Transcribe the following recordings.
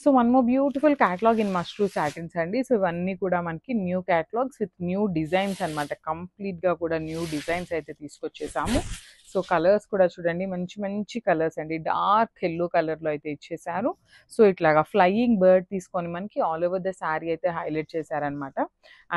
So one more beautiful catalogue in mashru satins అండి. So ఇవన్నీ కూడా మనకి new catalogues with new designs అనమాట. కంప్లీట్గా కూడా న్యూ డిజైన్స్ అయితే తీసుకొచ్చేసాము. సో కలర్స్ కూడా చూడండి, మంచి మంచి కలర్స్ అండి. డార్క్ ఎల్లో కలర్లో అయితే ఇచ్చేసారు. సో ఇట్లాగా ఫ్లయింగ్ బర్డ్ తీసుకొని మనకి ఆల్ ఓవర్ ద శారీ అయితే హైలైట్ చేశారనమాట.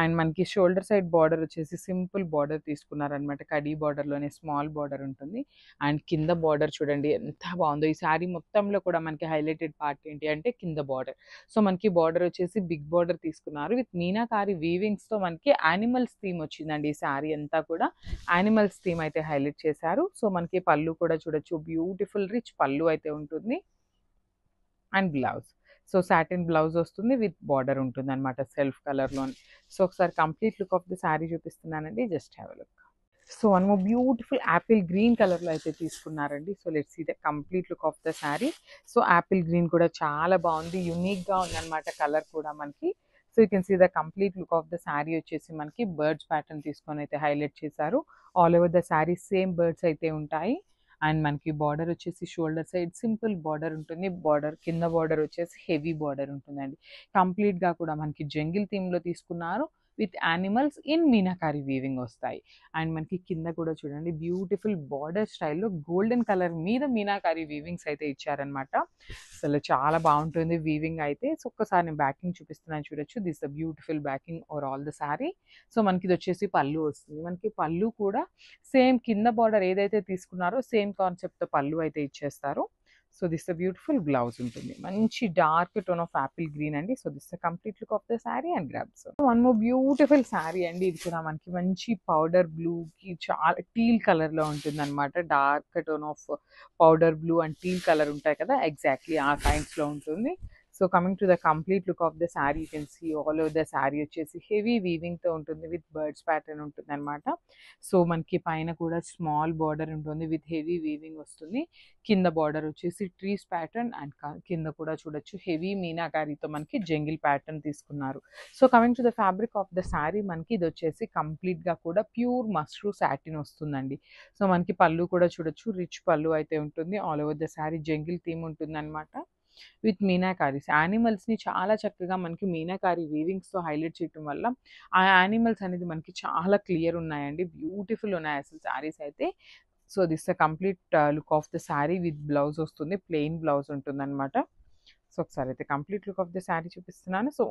అండ్ మనకి షోల్డర్ సైడ్ బార్డర్ వచ్చేసి సింపుల్ బార్డర్ తీసుకున్నారనమాట. కడీ బార్డర్లోనే స్మాల్ బార్డర్ ఉంటుంది. అండ్ కింద బార్డర్ చూడండి ఎంత బాగుందో. ఈ శారీ మొత్తంలో కూడా మనకి హైలైటెడ్ పార్ట్ ఏంటి అంటే కింద బార్డర్. సో మనకి బార్డర్ వచ్చేసి బిగ్ బార్డర్ తీసుకున్నారు విత్ మీనాకారి వీవింగ్స్తో మనకి యానిమల్స్ థీమ్ వచ్చిందండి. ఈ శారీ అంతా కూడా యానిమల్స్ థీమ్ అయితే హైలైట్ చేశారు. సో మనకి పళ్ళు కూడా చూడొచ్చు, బ్యూటిఫుల్ రిచ్ పళ్ళు అయితే ఉంటుంది. And blouse, so satin blouse వస్తుంది విత్ బార్డర్ ఉంటుంది అనమాట సెల్ఫ్ కలర్లో. సో ఒకసారి complete look of the sari చూపిస్తున్నానండి, just have a look. So one more beautiful apple green కలర్లో అయితే తీసుకున్నారండి. So let's see the complete look of the sari. So apple green కూడా చాలా బాగుంది, యునిక్గా ఉందన్నమాట కలర్ కూడా మనకి. So you can see the complete look of the sari వచ్చేసి మనకి బర్డ్స్ ప్యాటర్న్ తీసుకొని అయితే హైలైట్ చేశారు. All over the sari same birds అయితే ఉంటాయి. అండ్ మనకి బార్డర్ వచ్చేసి షోల్డర్ సైడ్ సింపుల్ బార్డర్ ఉంటుంది. బార్డర్ కింద బార్డర్ వచ్చేసి హెవీ బార్డర్ ఉంటుందండి. కంప్లీట్గా కూడా మనకి జంగిల్ థీమ్లో తీసుకున్నారు with animals in meenakari weaving వస్తాయి. అండ్ మనకి కింద కూడా చూడండి బ్యూటిఫుల్ బార్డర్ స్టైల్లో గోల్డెన్ కలర్ మీద మీనాకారి వీవింగ్స్ అయితే ఇచ్చారనమాట. అసలు చాలా బాగుంటుంది వీవింగ్ అయితే. సో ఒక్కసారి నేను బ్యాకింగ్ చూపిస్తున్నాను చూడొచ్చు. This the beautiful backing over all the sari. So మనకి ఇది వచ్చేసి పళ్ళు వస్తుంది. మనకి పళ్ళు కూడా సేమ్ కింద బార్డర్ ఏదైతే తీసుకున్నారో సేమ్ కాన్సెప్ట్తో పళ్ళు అయితే ఇచ్చేస్తారు. So this the beautiful blouse ఉంటుంది, మంచి dark tone of apple green అండి. So this the complete look of the sari and grabs. One more beautiful sari అండి. ఇది కూడా మనకి మంచి పౌడర్ బ్లూకి చాలా టీల్ కలర్లో ఉంటుంది అనమాట. Dark tone of powder blue and teal colour ఉంటాయి కదా, ఎగ్జాక్ట్లీ ఆ కైండ్స్లో ఉంటుంది. So coming to the complete look of the sari, you can see all over the sari వచ్చేసి హెవీ వీవింగ్తో ఉంటుంది విత్ బర్డ్స్ ప్యాటర్న్ ఉంటుంది అనమాట. సో మనకి పైన కూడా స్మాల్ బార్డర్ ఉంటుంది విత్ హెవీ వీవింగ్ వస్తుంది. కింద బార్డర్ వచ్చేసి ట్రీస్ ప్యాటర్న్ అండ్ కింద కూడా చూడొచ్చు హెవీ మీనాకారితో మనకి జంగిల్ ప్యాటర్న్ తీసుకున్నారు. So coming to the fabric of the sari, మనకి ఇది వచ్చేసి కంప్లీట్గా కూడా ప్యూర్ మష్రూ సాటిన్ వస్తుందండి. సో మనకి పళ్ళు కూడా చూడొచ్చు, రిచ్ పళ్ళు అయితే ఉంటుంది. All over the sari jungle theme ఉంటుంది అనమాట విత్ మీనాకారీస్. యానిమల్స్ని చాలా చక్కగా మనకి మీనాకారి వీవింగ్స్తో హైలైట్ చేయడం వల్ల ఆ యానిమల్స్ అనేది మనకి చాలా క్లియర్ ఉన్నాయండి, బ్యూటిఫుల్ ఉన్నాయి అసలు శారీస్ అయితే. So this the complete look of the sari with blouse వస్తుంది, ప్లెయిన్ బ్లౌజ్ ఉంటుంది అనమాట. సో ఒకసారి అయితే complete look of the sari చూపిస్తున్నాను. సో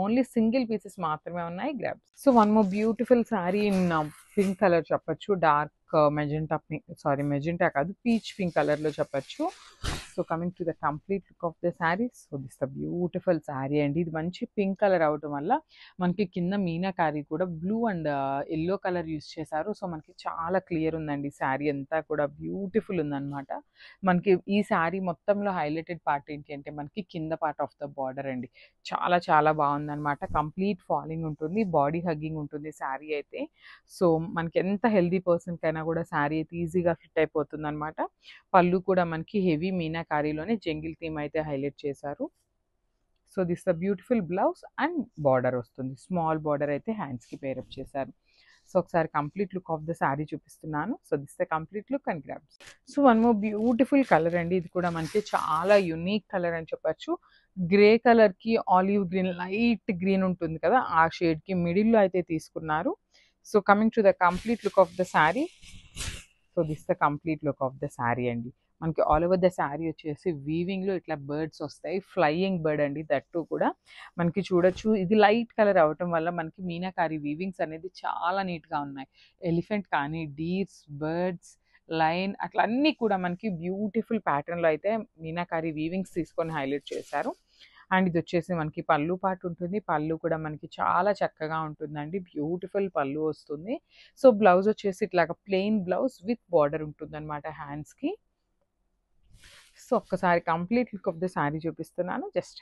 ఓన్లీ సింగిల్ పీసెస్ మాత్రమే ఉన్నాయి, grabs. So one more beautiful sari in pink colour చెప్పచ్చు. Dark magenta pink, sorry magenta కాదు, పీచ్ పింక్ కలర్లో చెప్పచ్చు. So coming to the complete look of the sari. So this the beautiful sari అండి. ఇది మంచి pink colour అవటం వల్ల మనకి కింద మీనాకారి కూడా blue and yellow colour use చేశారు. సో మనకి చాలా క్లియర్ ఉందండి శారీ అంతా కూడా, బ్యూటిఫుల్ ఉందన్నమాట. మనకి ఈ శారీ మొత్తంలో హైలైటెడ్ పార్ట్ ఏంటి అంటే మనకి కింద పార్ట్ ఆఫ్ ద బార్డర్ అండి. చాలా చాలా బాగుందన్నమాట. కంప్లీట్ ఫాలింగ్ ఉంటుంది, బాడీ హగ్గింగ్ ఉంటుంది శారీ అయితే. సో మనకి ఎంత హెల్దీ పర్సన్కైనా కూడా శారీ అయితే ఈజీగా ఫిట్ అయిపోతుంది అనమాట. పళ్ళు కూడా మనకి హెవీ మీనాకారీలోనే జంగిల్ థీమ్ అయితే హైలైట్ చేశారు. So this the beautiful blouse and border వస్తుంది, స్మాల్ బార్డర్ అయితే హ్యాండ్స్కి పేరప్ చేశారు. సో ఒకసారి complete look of the sari చూపిస్తున్నాను. So this the complete look and grabs. So one more beautiful colour అండి. ఇది కూడా మనకి చాలా యునిక్ కలర్ అని చెప్పచ్చు. గ్రే కలర్కి ఆలివ్ గ్రీన్, లైట్ గ్రీన్ ఉంటుంది కదా, ఆ షేడ్కి మిడిల్లో అయితే తీసుకున్నారు. So coming to the complete look of the sari. So this the complete look of the sari అండి. మనకి ఆల్ ఓవర్ ద శారీ వచ్చేసి వీవింగ్లో ఇట్లా బర్డ్స్ వస్తాయి, ఫ్లయింగ్ బర్డ్ అండి దట్టు కూడా మనకి చూడొచ్చు. ఇది లైట్ కలర్ అవటం వల్ల మనకి మీనాకారి వీవింగ్స్ అనేది చాలా నీట్గా ఉన్నాయి. ఎలిఫెంట్ కానీ, డీర్స్, బర్డ్స్, లైన్ అట్లా అన్నీ కూడా మనకి బ్యూటిఫుల్ ప్యాటర్న్లో అయితే మీనాకారి వీవింగ్స్ తీసుకొని హైలైట్ చేశారు. అండ్ ఇది వచ్చేసి మనకి పళ్ళు పాటు ఉంటుంది. పళ్ళు కూడా మనకి చాలా చక్కగా ఉంటుందండి, బ్యూటిఫుల్ పళ్ళు వస్తుంది. సో బ్లౌజ్ వచ్చేసి ఇట్లాగా ప్లెయిన్ బ్లౌజ్ విత్ బార్డర్ ఉంటుంది అనమాట హ్యాండ్స్కి. సో ఒక్కసారి complete look of the sari చూపిస్తున్నాను, జస్ట్